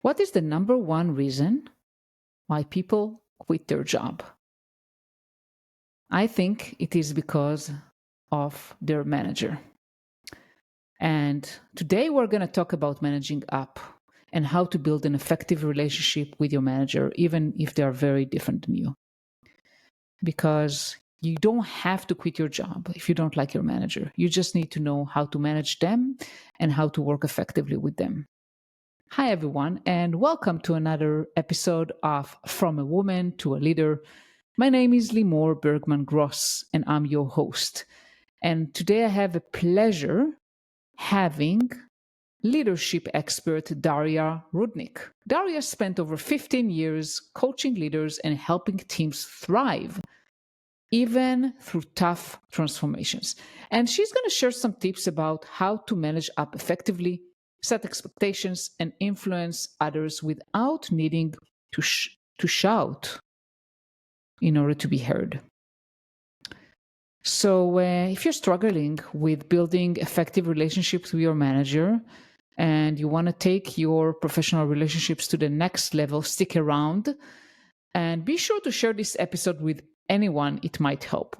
What is the number one reason why people quit their job? I think it is because of their manager. And today we're going to talk about managing up and how to build an effective relationship with your manager, even if they are very different than you. Because you don't have to quit your job if you don't like your manager. You just need to know how to manage them and how to work effectively with them. Hi, everyone, and welcome to another episode of From a Woman to a Leader. My name is Limor Bergman-Gross, and I'm your host. And today I have the pleasure having leadership expert Daria Rudnik. Daria spent over 15 years coaching leaders and helping teams thrive, even through tough transformations. And she's going to share some tips about how to manage up effectively, set expectations, and influence others without needing to shout in order to be heard. So if you're struggling with building effective relationships with your manager and you want to take your professional relationships to the next level, stick around and be sure to share this episode with anyone it might help.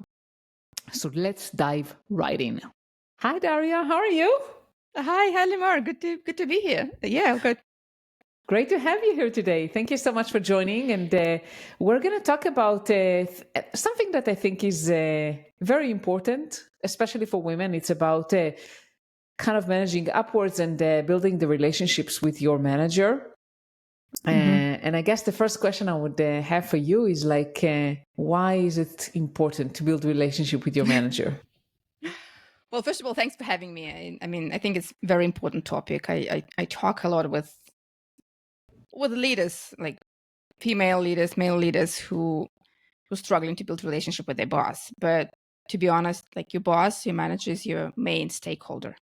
So let's dive right in. Hi, Daria. How are you? Hi, Limor. Good to be here. Yeah, good. Great to have you here today. Thank you so much for joining. And we're going to talk about something that I think is very important, especially for women. It's about kind of managing upwards and building the relationships with your manager. And I guess the first question I would have for you is like, why is it important to build a relationship with your manager? Well, first of all, thanks for having me. I mean, I think it's a very important topic. I talk a lot with leaders, like female leaders, male leaders who are struggling to build a relationship with their boss. But to be honest, like your boss, your manager is your main stakeholder.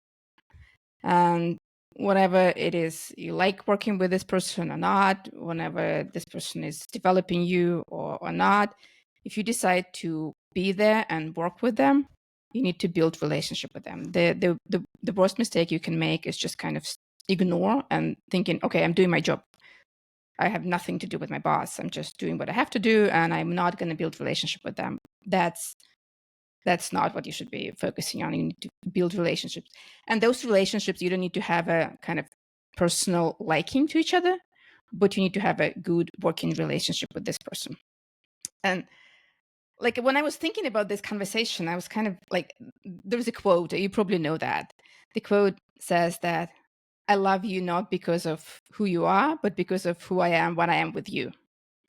And whatever it is, you like working with this person or not, whenever this person is developing you or not, if you decide to be there and work with them, you need to build relationship with them. The worst mistake you can make is just kind of ignore and thinking, okay, I'm doing my job. I have nothing to do with my boss. I'm just doing what I have to do, and I'm not going to build relationship with them. That's not what you should be focusing on. You need to build relationships. And those relationships, you don't need to have a kind of personal liking to each other, but you need to have a good working relationship with this person. And like when I was thinking about this conversation, I was kind of like, there's a quote, you probably know that. The quote says that I love you not because of who you are, but because of who I am when I am with you.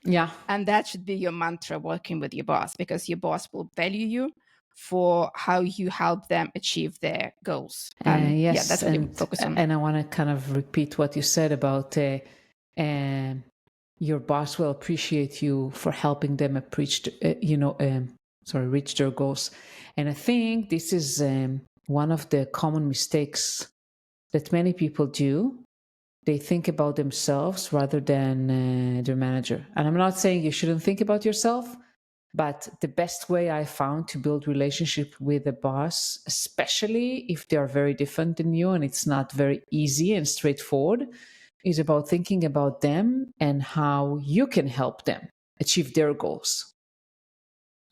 Yeah. And that should be your mantra working with your boss, because your boss will value you for how you help them achieve their goals. And yes, yeah, that's what you focus on. And I want to kind of repeat what you said about your boss will appreciate you for helping them reach their goals. And I think this is one of the common mistakes that many people do. They think about themselves rather than their manager. And I'm not saying you shouldn't think about yourself, but the best way I found to build relationship with a boss, especially if they are very different than you and it's not very easy and straightforward, is about thinking about them and how you can help them achieve their goals.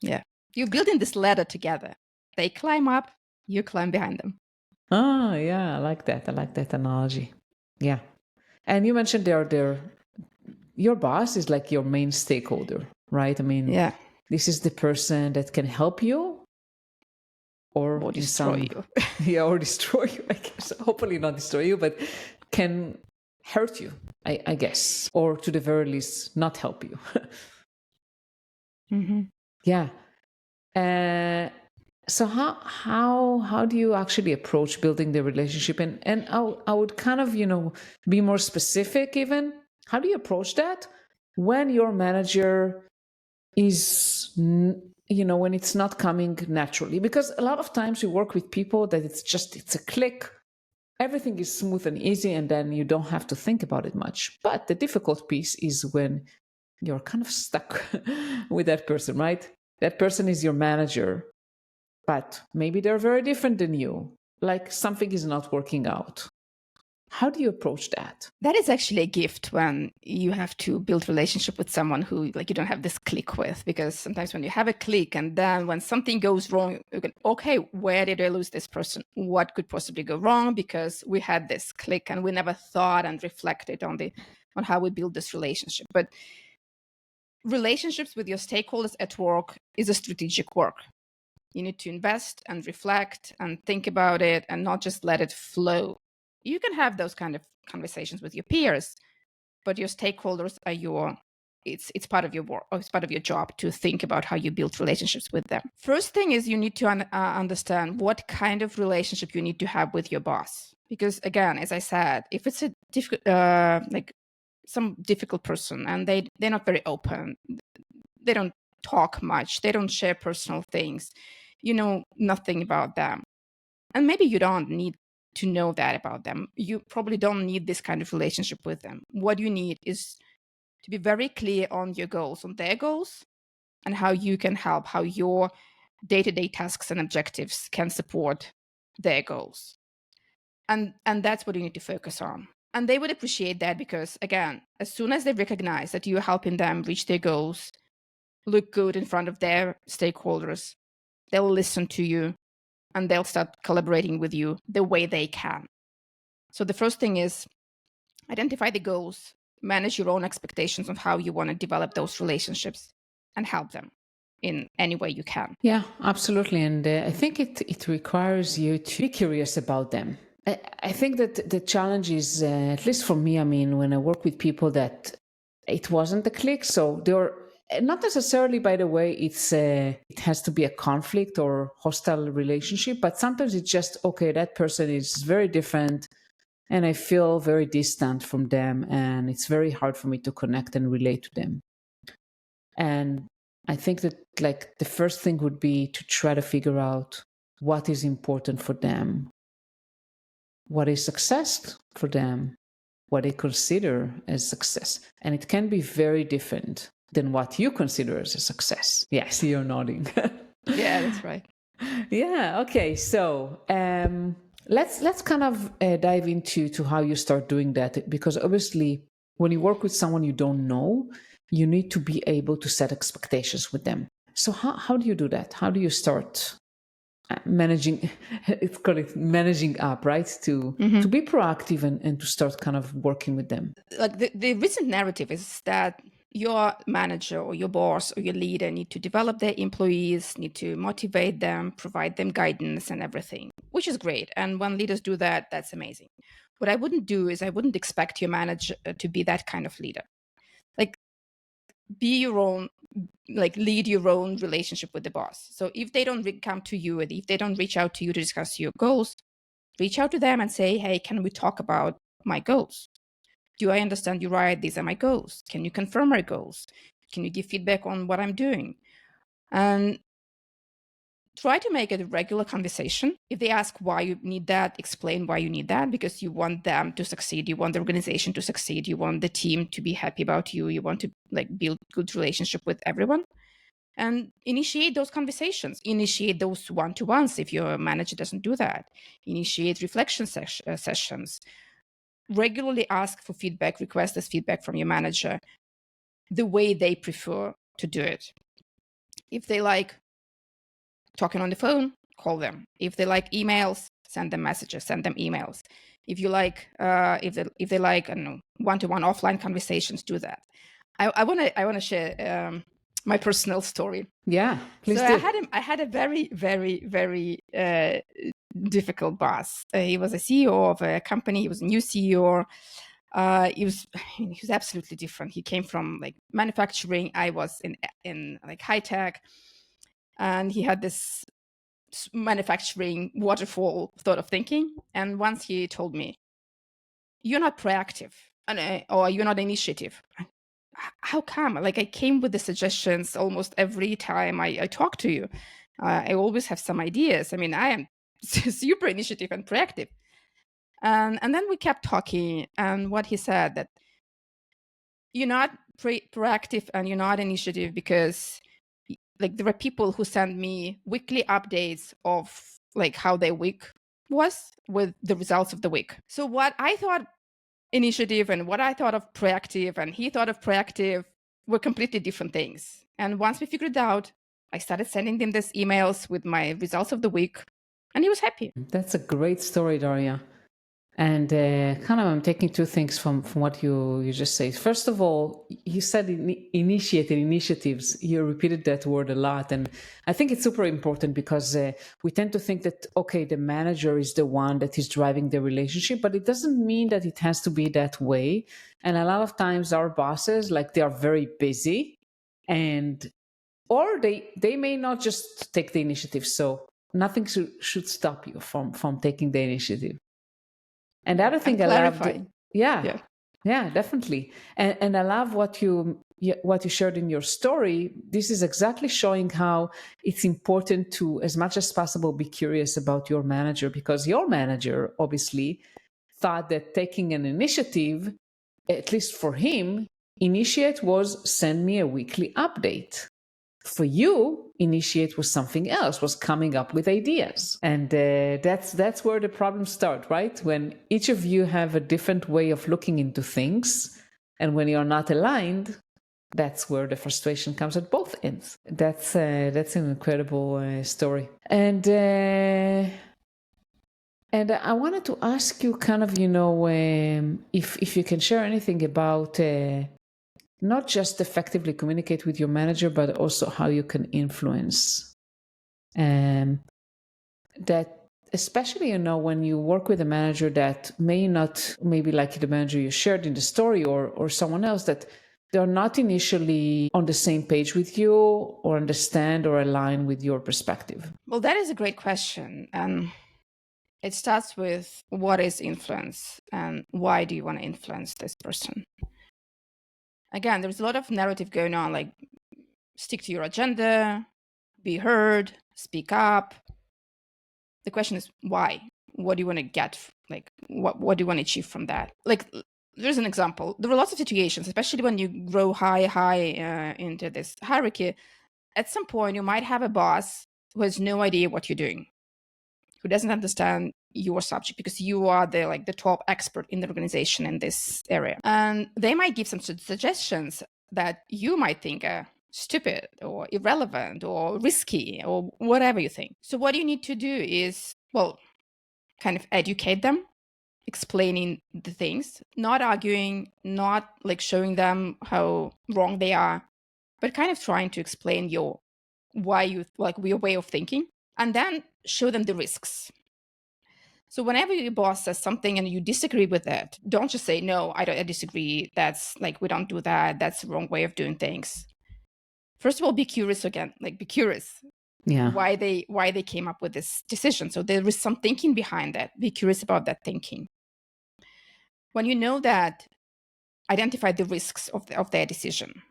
Yeah. You're building this ladder together. They climb up, you climb behind them. Oh, yeah. I like that. I like that analogy. Yeah. And you mentioned your boss is like your main stakeholder, right? I mean, yeah. This is the person that can help you or destroy you. Yeah, or destroy you, I guess. Hopefully not destroy you, but can hurt you, I guess. Or to the very least, not help you. Yeah. So how do you actually approach building the relationship? And I would kind of, be more specific even. How do you approach that when your manager is, when it's not coming naturally? Because a lot of times we work with people that it's a click. Everything is smooth and easy, and then you don't have to think about it much. But the difficult piece is when you're kind of stuck with that person, right? That person is your manager, but maybe they're very different than you. Like something is not working out. How do you approach that? That is actually a gift when you have to build relationship with someone who like you don't have this click with, because sometimes when you have a click and then when something goes wrong, you can, okay, where did I lose this person? What could possibly go wrong? Because we had this click and we never thought and reflected on how we build this relationship. But relationships with your stakeholders at work is a strategic work. You need to invest and reflect and think about it and not just let it flow. You can have those kind of conversations with your peers, but your stakeholders are it's part of your work, or it's part of your job to think about how you build relationships with them. First thing is you need to understand what kind of relationship you need to have with your boss. Because again, as I said, if it's a like some difficult person and they're not very open, they don't talk much, they don't share personal things, you know nothing about them, and maybe you don't need to know that about them. You probably don't need this kind of relationship with them. What you need is to be very clear on your goals, on their goals, and how you can help, how your day-to-day tasks and objectives can support their goals. And that's what you need to focus on. And they would appreciate that because, again, as soon as they recognize that you're helping them reach their goals, look good in front of their stakeholders, they'll listen to you and they'll start collaborating with you the way they can. So the first thing is identify the goals, manage your own expectations of how you want to develop those relationships, and help them in any way you can. Yeah, absolutely. And I think it requires you to be curious about them. I think that the challenge is, at least for me, I mean, when I work with people that it wasn't a click, so they're not necessarily, by the way, it has to be a conflict or hostile relationship, but sometimes it's just, okay, that person is very different and I feel very distant from them and it's very hard for me to connect and relate to them. And I think that like the first thing would be to try to figure out what is important for them, what is success for them, what they consider as success. And it can be very different than what you consider as a success. Yes, you're nodding. Yeah, that's right. Yeah, okay. So let's kind of dive into how you start doing that, because obviously when you work with someone you don't know, you need to be able to set expectations with them. So how do you do that? How do you start managing? It's called it managing up, right? To be proactive and to start kind of working with them. Like the recent narrative is that your manager or your boss or your leader need to develop their employees, need to motivate them, provide them guidance and everything, which is great. And when leaders do that, that's amazing. What I wouldn't do is I wouldn't expect your manager to be that kind of leader. Like, be your own, like lead your own relationship with the boss. So if they don't come to you, and if they don't reach out to you to discuss your goals, reach out to them and say, hey, can we talk about my goals? Do I understand you right? These are my goals. Can you confirm my goals? Can you give feedback on what I'm doing? And try to make it a regular conversation. If they ask why you need that, explain why you need that, because you want them to succeed. You want the organization to succeed. You want the team to be happy about you. You want to like build good relationship with everyone. And initiate those conversations. Initiate those one-to-ones if your manager doesn't do that. Initiate reflection sessions. Regularly ask for feedback, request this feedback from your manager the way they prefer to do it. If they like talking on the phone, call them. If they like emails, send them messages, send them emails. If you like, if they like, I don't know, one-to-one offline conversations, do that. I want to share my personal story. Yeah, please so do. I had a very, very, very difficult boss. He was a CEO of a company. He was a new CEO. He was absolutely different. He came from like manufacturing. I was in like high tech, and he had this manufacturing waterfall thought of thinking. And once he told me, "You're not proactive, or you're not initiative." How come? Like, I came with the suggestions almost every time I talk to you. I always have some ideas. I mean, I am super initiative and proactive. And then we kept talking, and what he said, that you're not proactive and you're not initiative because like there are people who send me weekly updates of like how their week was with the results of the week. So what I thought initiative and what I thought of proactive and he thought of proactive were completely different things. And once we figured it out, I started sending him these emails with my results of the week, and he was happy. That's a great story, Daria. And kind of I'm taking two things from what you just said. First of all, you said initiated initiatives. You repeated that word a lot. And I think it's super important because we tend to think that, okay, the manager is the one that is driving the relationship, but it doesn't mean that it has to be that way. And a lot of times our bosses, like they are very busy and or they may not just take the initiative. So nothing should stop you from taking the initiative. And the other thing I loved, yeah, definitely. And I love what you shared in your story. This is exactly showing how it's important to, as much as possible, be curious about your manager, because your manager obviously thought that taking an initiative, at least for him, initiate was send me a weekly update. For you, initiate was something else, was coming up with ideas. And that's where the problems start, right? When each of you have a different way of looking into things, and when you're not aligned, that's where the frustration comes at both ends. That's an incredible story. And I wanted to ask you kind of, if you can share anything about not just effectively communicate with your manager, but also how you can influence that, especially, when you work with a manager that maybe like the manager you shared in the story or someone else, that they're not initially on the same page with you or understand or align with your perspective. Well, that is a great question. It starts with what is influence and why do you want to influence this person? Again, there's a lot of narrative going on, like stick to your agenda, be heard, speak up. The question is why? What do you want to get? Like, what do you want to achieve from that? Like, there's an example. There were lots of situations, especially when you grow high into this hierarchy. At some point, you might have a boss who has no idea what you're doing, who doesn't understand your subject because you are the top expert in the organization in this area. And they might give some suggestions that you might think are stupid or irrelevant or risky or whatever you think. So what you need to do is, kind of educate them, explaining the things, not arguing, not like showing them how wrong they are, but kind of trying to explain your way of thinking, and then show them the risks. So whenever your boss says something and you disagree with it, don't just say, no, I disagree. That's we don't do that. That's the wrong way of doing things. First of all, be curious again, be curious. Yeah. Why they came up with this decision. So there is some thinking behind that. Be curious about that thinking. When you know that, identify the risks of their decision.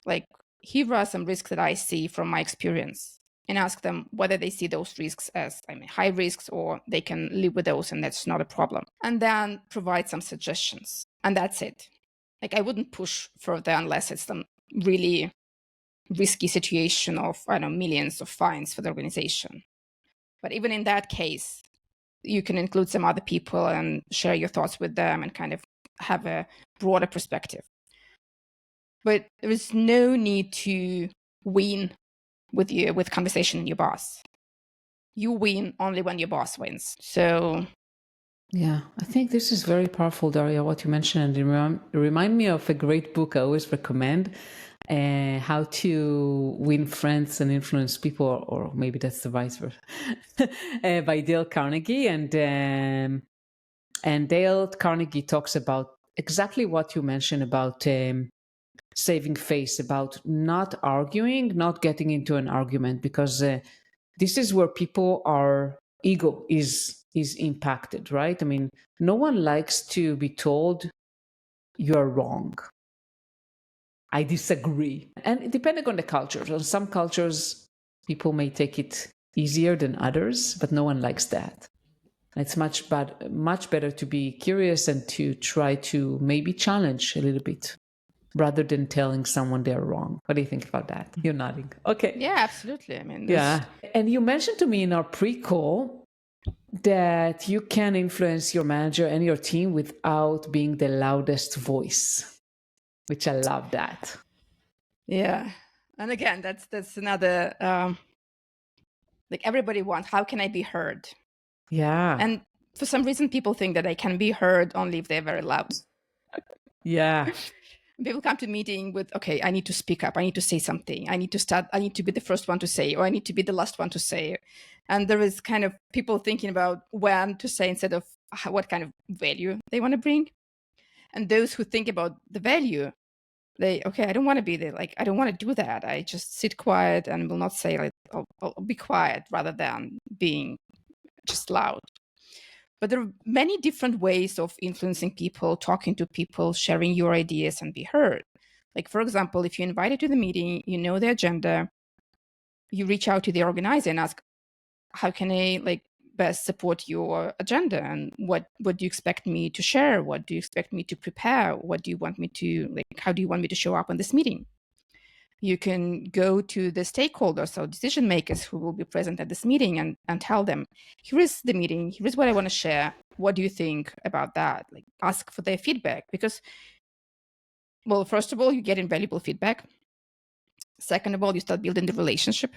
Like, here are some risks that I see from my experience, and ask them whether they see those risks as high risks or they can live with those and that's not a problem. And then provide some suggestions. And that's it. I wouldn't push further unless it's some really risky situation of, millions of fines for the organization. But even in that case, you can include some other people and share your thoughts with them and kind of have a broader perspective. But there is no need to win with conversation in your boss. You win only when your boss wins. So yeah, I think this is very powerful, Daria, what you mentioned. And remind me of a great book I always recommend, How to Win Friends and Influence People, or maybe that's the vice versa, by Dale Carnegie. And Dale Carnegie talks about exactly what you mentioned about saving face, about not arguing, not getting into an argument, because this is where our ego is impacted, right? No one likes to be told you're wrong. I disagree. And depending on the cultures, on some cultures, people may take it easier than others, but no one likes that. It's much better to be curious and to try to maybe challenge a little bit, rather than telling someone they're wrong. What do you think about that? You're nodding. Okay. Yeah, absolutely. Yeah. And you mentioned to me in our pre-call that you can influence your manager and your team without being the loudest voice, which I love that. Yeah. And again, that's another like everybody wants, how can I be heard? Yeah. And for some reason people think that they can be heard only if they're very loud. Yeah. People come to meeting with, okay, I need to speak up, I need to say something, I need to start, I need to be the first one to say, or I need to be the last one to say. And there is kind of people thinking about when to say instead of what kind of value they want to bring. And those who think about the value, okay, I don't want to be there, like I don't want to do that, I just sit quiet and will not say, like I'll be quiet rather than being just loud. But there are many different ways of influencing people, talking to people, sharing your ideas and be heard. Like, for example, if you're invited to the meeting, you know the agenda, you reach out to the organizer and ask, how can I like best support your agenda? And what do you expect me to share? What do you expect me to prepare? What do you want me to, like, how do you want me to show up on this meeting? You can go to the stakeholders or decision makers who will be present at this meeting and tell them, here is the meeting, here is what I want to share. What do you think about that? Like, ask for their feedback, because, well, first of all, you get invaluable feedback. Second of all, you start building the relationship.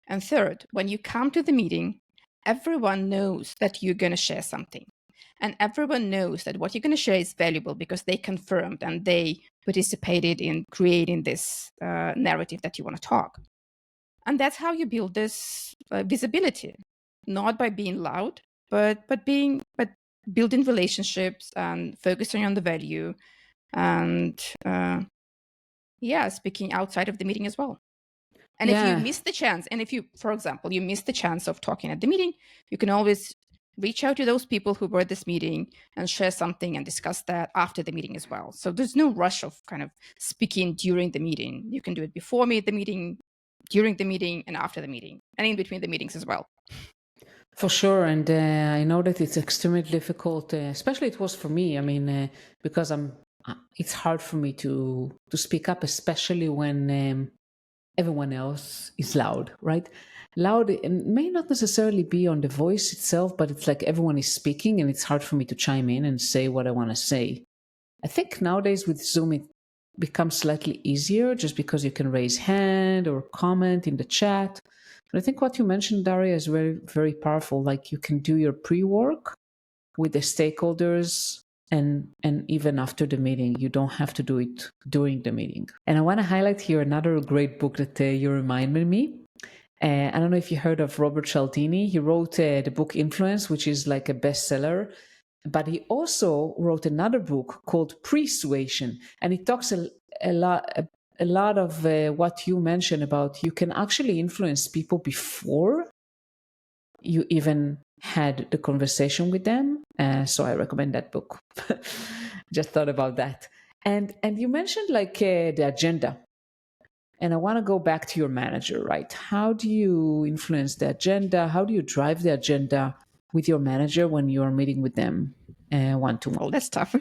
And third, when you come to the meeting, everyone knows that you're going to share something. And everyone knows that what you're going to share is valuable because they confirmed and they participated in creating this narrative that you want to talk. And that's how you build this visibility, not by being loud, but building relationships and focusing on the value and speaking outside of the meeting as well. And if you Yeah. miss the chance, and if you, for example, you miss the chance of talking at the meeting, you can always reach out to those people who were at this meeting and share something and discuss that after the meeting as well. So there's no rush of kind of speaking during the meeting. You can do it before the meeting, during the meeting, and after the meeting, and in between the meetings as well. For sure, and I know that it's extremely difficult, especially it was for me. I mean, because it's hard for me to speak up, especially when everyone else is loud, right? Loud may not necessarily be on the voice itself, but it's like everyone is speaking, and it's hard for me to chime in and say what I want to say. I think nowadays with Zoom it becomes slightly easier, just because you can raise hand or comment in the chat. But I think what you mentioned, Daria, is very, very powerful. Like, you can do your pre-work with the stakeholders, and even after the meeting. You don't have to do it during the meeting. And I want to highlight here another great book that you reminded me. I don't know if you heard of Robert Cialdini. He wrote the book Influence, which is like a bestseller. But he also wrote another book called Persuasion, and it talks a lot of what you mentioned about you can actually influence people before you even had the conversation with them. So I recommend that book. Just thought about that. And you mentioned like the agenda. And I want to go back to your manager, right? How do you influence the agenda? How do you drive the agenda with your manager when you're meeting with them one-to-one? Oh, that's tough.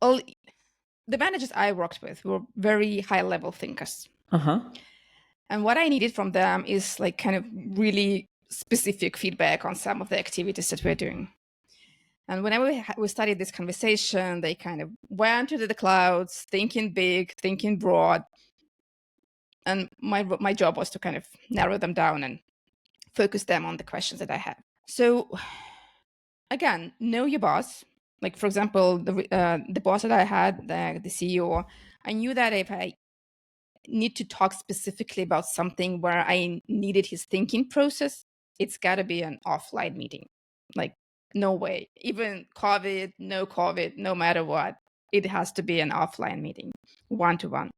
Well, the managers I worked with were very high-level thinkers. Uh-huh. And what I needed from them is like kind of really specific feedback on some of the activities that we're doing. And whenever we started this conversation, they kind of went to the clouds, thinking big, thinking broad. And my job was to kind of narrow them down and focus them on the questions that I had. So again, know your boss. Like, for example, the boss that I had, the CEO, I knew that if I need to talk specifically about something where I needed his thinking process, it's got to be an offline meeting. Like, no way. Even COVID, no matter what, it has to be an offline meeting, one-to-one.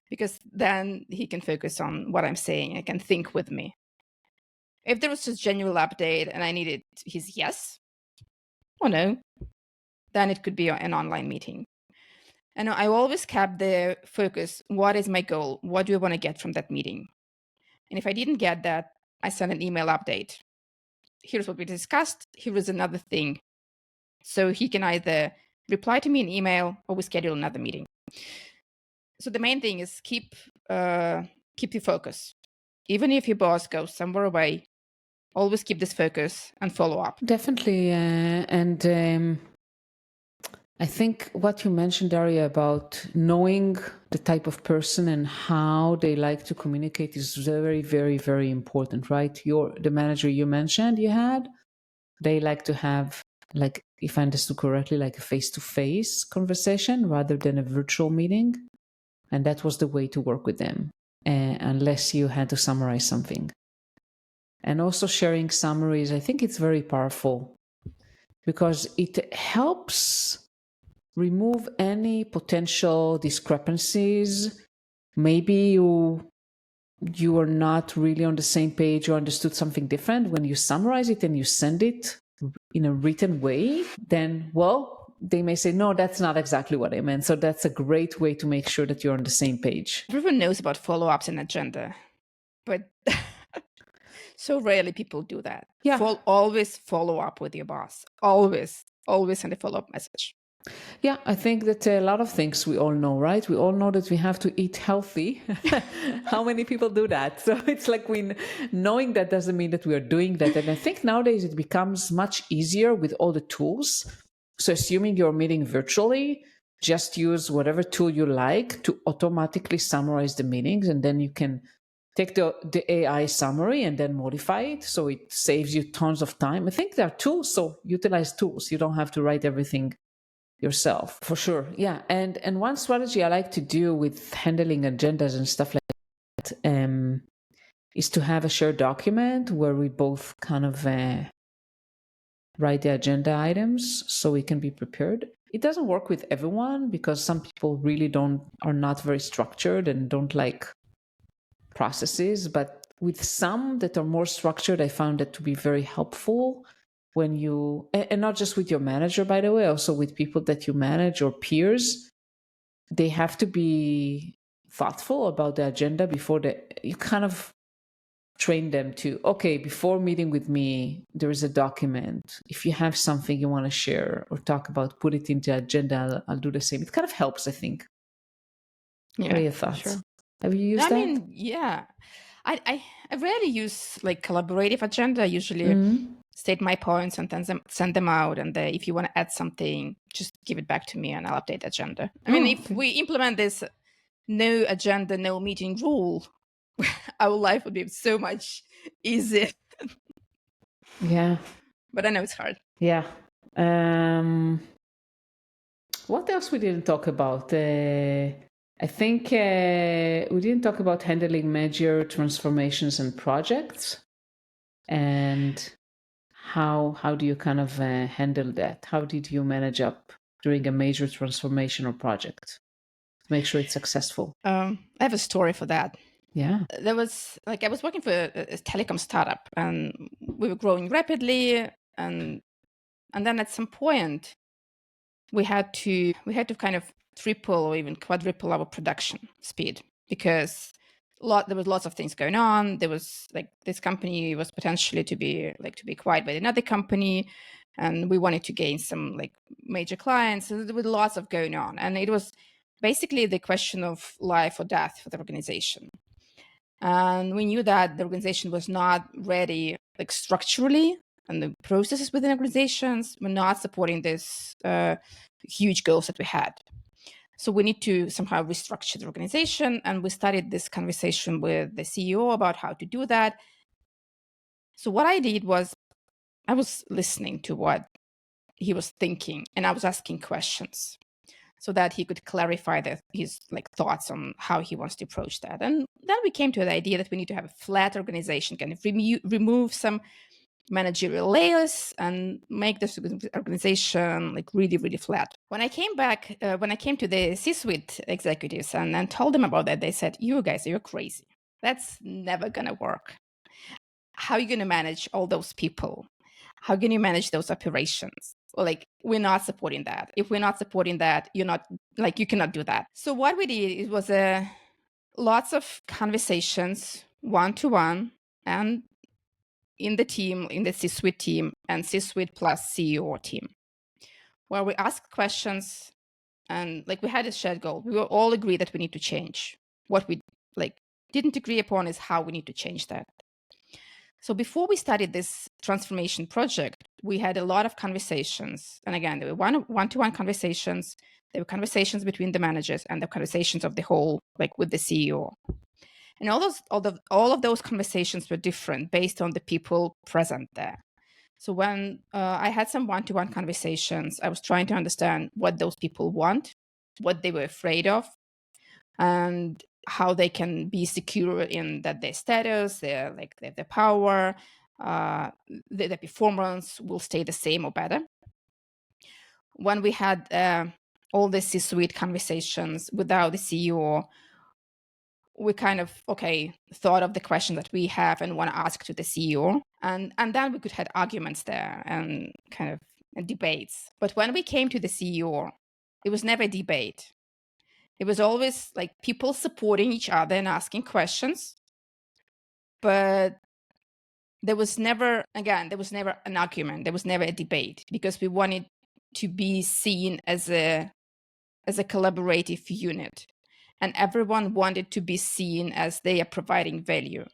Because then he can focus on what I'm saying and can think with me. If there was just genuine update and I needed his yes or no, then it could be an online meeting. And I always kept the focus, what is my goal? What do I want to get from that meeting? And if I didn't get that, I sent an email update. Here's what we discussed. Here is another thing. So he can either reply to me in email or we schedule another meeting. So the main thing is keep your focus. Even if your boss goes somewhere away, always keep this focus and follow up. Definitely. And I think what you mentioned, Daria, about knowing the type of person and how they like to communicate is very, very, very important, right? The manager you mentioned you had, they like to have, like, if I understood correctly, like a face-to-face conversation rather than a virtual meeting. And that was the way to work with them, unless you had to summarize something. And also sharing summaries, I think it's very powerful because it helps remove any potential discrepancies. Maybe you are not really on the same page or understood something different. When you summarize it and you send it in a written way, then, well, they may say, no, that's not exactly what I meant. So that's a great way to make sure that you're on the same page. Everyone knows about follow-ups and agenda, but so rarely people do that. Yeah. Always follow up with your boss. Always send a follow-up message. Yeah, I think that a lot of things we all know, right? We all know that we have to eat healthy. How many people do that? So it's like knowing that doesn't mean that we are doing that. And I think nowadays it becomes much easier with all the tools. So assuming you're meeting virtually, just use whatever tool you like to automatically summarize the meetings. And then you can take the AI summary and then modify it. So it saves you tons of time. I think there are tools, so utilize tools. You don't have to write everything yourself, for sure. Yeah. And one strategy I like to do with handling agendas and stuff like that is to have a shared document where we both kind of write the agenda items so we can be prepared. It doesn't work with everyone because some people really are not very structured and don't like processes, but with some that are more structured, I found that to be very helpful. When you, and not just with your manager, by the way, also with people that you manage or peers, they have to be thoughtful about the agenda before you kind of train them to, okay, before meeting with me, there is a document. If you have something you want to share or talk about, put it into the agenda. I'll do the same. It kind of helps, I think. Yeah, what are your thoughts? Sure. Have you used that? I mean, yeah. I rarely use like collaborative agenda. I usually state my points and then send them out. And if you want to add something, just give it back to me and I'll update the agenda. I mean, if we implement this no agenda, no meeting rule, our life would be so much easier. Yeah. But I know it's hard. Yeah. What else we didn't talk about? I think we didn't talk about handling major transformations and projects. And how do you kind of handle that? How did you manage up during a major transformation or project to make sure it's successful? I have a story for that. Yeah. There was I was working for a telecom startup and we were growing rapidly and then at some point we had to kind of triple or even quadruple our production speed because there was lots of things going on. There was this company was potentially to be acquired by another company, and we wanted to gain some major clients. So there was lots of going on, and it was basically the question of life or death for the organization. And we knew that the organization was not ready, structurally, and the processes within organizations were not supporting this huge goals that we had. So we need to somehow restructure the organization. And we started this conversation with the CEO about how to do that. So what I did was I was listening to what he was thinking, and I was asking questions so that he could clarify his thoughts on how he wants to approach that. And then we came to the idea that we need to have a flat organization, kind of remove some managerial layers and make this organization really, really flat. When I came to the C-suite executives and told them about that, they said, "You guys, you're crazy. That's never gonna work. How are you gonna manage all those people? How can you manage those operations? Well, we're not supporting that. If we're not supporting that, you cannot do that." So what we did, it was lots of conversations, one-to-one, and in the team, in the C-suite team, and C-suite plus CEO team, where we asked questions and we had a shared goal. We were all agreed that we need to change. What we didn't agree upon is how we need to change that. So before we started this transformation project, we had a lot of conversations. And again, there were one-to-one conversations. There were conversations between the managers and the conversations of the whole, like with the CEO. And all of those conversations were different based on the people present there. So when I had some one-to-one conversations, I was trying to understand what those people want, what they were afraid of, and how they can be secure in that their status, their power, their performance will stay the same or better. When we had all the C-suite conversations without the CEO, we kind of thought of the question that we have and want to ask to the CEO, and then we could have arguments there and kind of debates. But when we came to the CEO, it was never a debate. It was always like people supporting each other and asking questions, but there was never an argument. There was never a debate, because we wanted to be seen as a collaborative unit, and everyone wanted to be seen as they are providing value.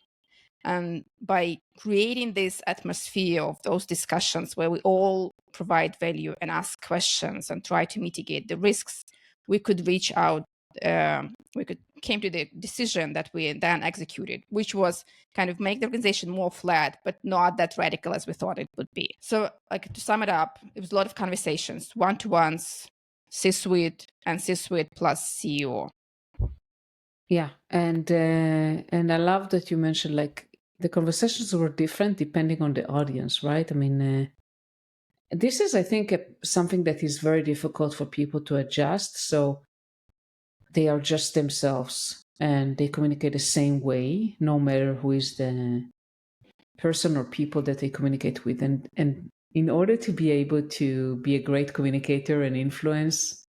And by creating this atmosphere of those discussions where we all provide value and ask questions and try to mitigate the risks, we could reach out. Came to the decision that we then executed, which was kind of make the organization more flat, but not that radical as we thought it would be. So, like, to sum it up, it was a lot of conversations, one-to-ones, C-suite, and C-suite plus CEO. Yeah, and I love that you mentioned like the conversations were different depending on the audience, right? I mean, this is, I think, something that is very difficult for people to adjust. So they are just themselves and they communicate the same way, no matter who is the person or people that they communicate with. And in order to be able to be a great communicator and influence,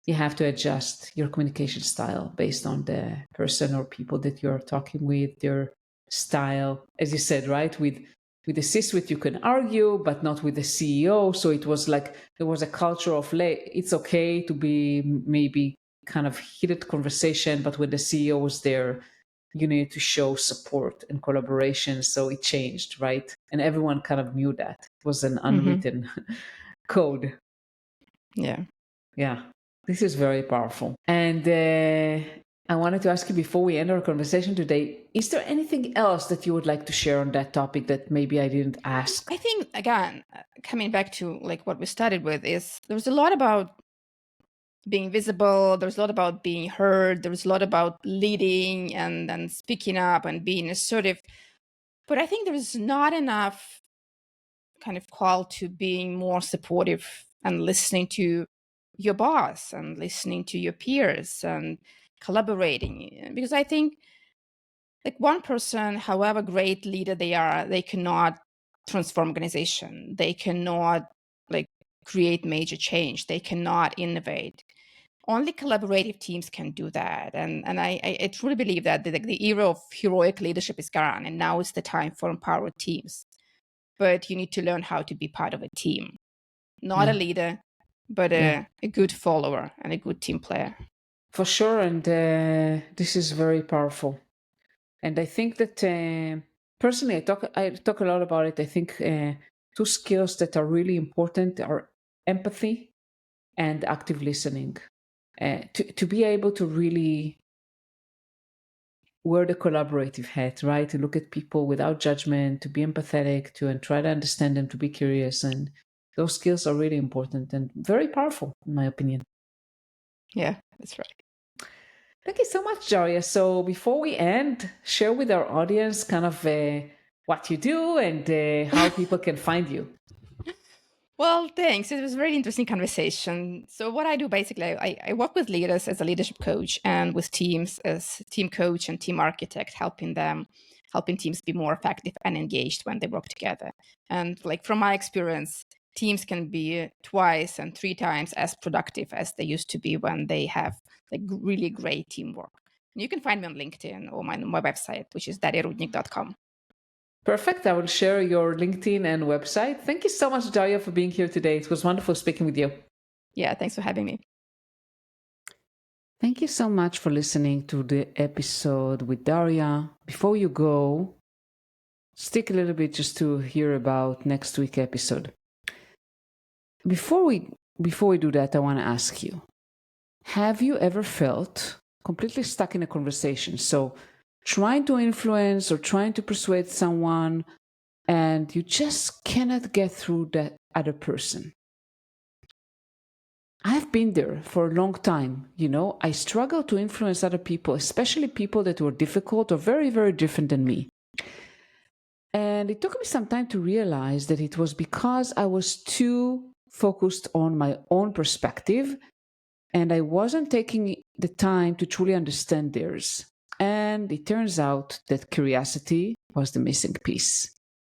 you have to adjust your communication style based on the person or people that you're talking with, their style. As you said, right? With the C-suite, you can argue, but not with the CEO. So it was like there was a culture of it's okay to be maybe kind of heated conversation, but when the CEO was there, you need to show support and collaboration. So it changed, right? And everyone kind of knew that. It was an unwritten code. Yeah. Yeah. This is very powerful. And I wanted to ask you before we end our conversation today, is there anything else that you would like to share on that topic that maybe I didn't ask? I think, again, coming back to like what we started with, is there was a lot about being visible. There's a lot about being heard. There's a lot about leading and speaking up and being assertive. But I think there's not enough kind of call to being more supportive and listening to your boss and listening to your peers and collaborating. Because I think like one person, however great leader they are, they cannot transform organization. They cannot like create major change. They cannot innovate. Only collaborative teams can do that. And I truly believe that the era of heroic leadership is gone, and now is the time for empowered teams. But you need to learn how to be part of a team, not a leader, but a good follower and a good team player. For sure. And this is very powerful. And I think that personally, I talk a lot about it. I think two skills that are really important are empathy and active listening. To be able to really wear the collaborative hat, right? To look at people without judgment, to be empathetic, and try to understand them, to be curious. And those skills are really important and very powerful, in my opinion. Yeah, that's right. Thank you so much, Daria. So before we end, share with our audience kind of what you do and how people can find you. Well, thanks. It was a very interesting conversation. So what I do basically, I work with leaders as a leadership coach and with teams as team coach and team architect, helping teams be more effective and engaged when they work together. And like from my experience, teams can be 2 and 3 times as productive as they used to be when they have like really great teamwork. And you can find me on LinkedIn or my website, which is dariarudnik.com. Perfect. I will share your LinkedIn and website. Thank you so much, Daria, for being here today. It was wonderful speaking with you. Yeah, thanks for having me. Thank you so much for listening to the episode with Daria. Before you go, stick a little bit just to hear about next week's episode. Before we do that, I want to ask you, have you ever felt completely stuck in a conversation? So trying to influence or trying to persuade someone, and you just cannot get through that other person. I've been there for a long time. I struggle to influence other people, especially people that were difficult or very, very different than me. And it took me some time to realize that it was because I was too focused on my own perspective, and I wasn't taking the time to truly understand theirs. And it turns out that curiosity was the missing piece.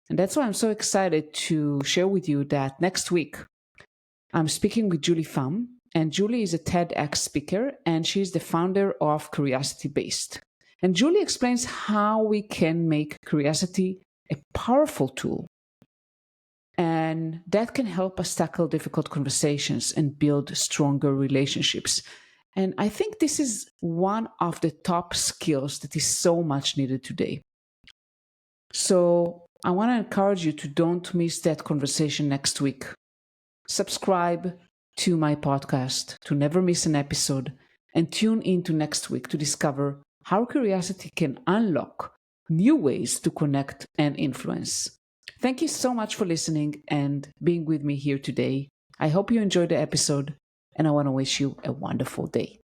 And that's why I'm so excited to share with you that next week I'm speaking with Julie Pham. And Julie is a TEDx speaker, and she's the founder of Curiosity Based. And Julie explains how we can make curiosity a powerful tool. And that can help us tackle difficult conversations and build stronger relationships. And I think this is one of the top skills that is so much needed today. So I want to encourage you to don't miss that conversation next week. Subscribe to my podcast to never miss an episode, and tune into next week to discover how curiosity can unlock new ways to connect and influence. Thank you so much for listening and being with me here today. I hope you enjoyed the episode, and I want to wish you a wonderful day.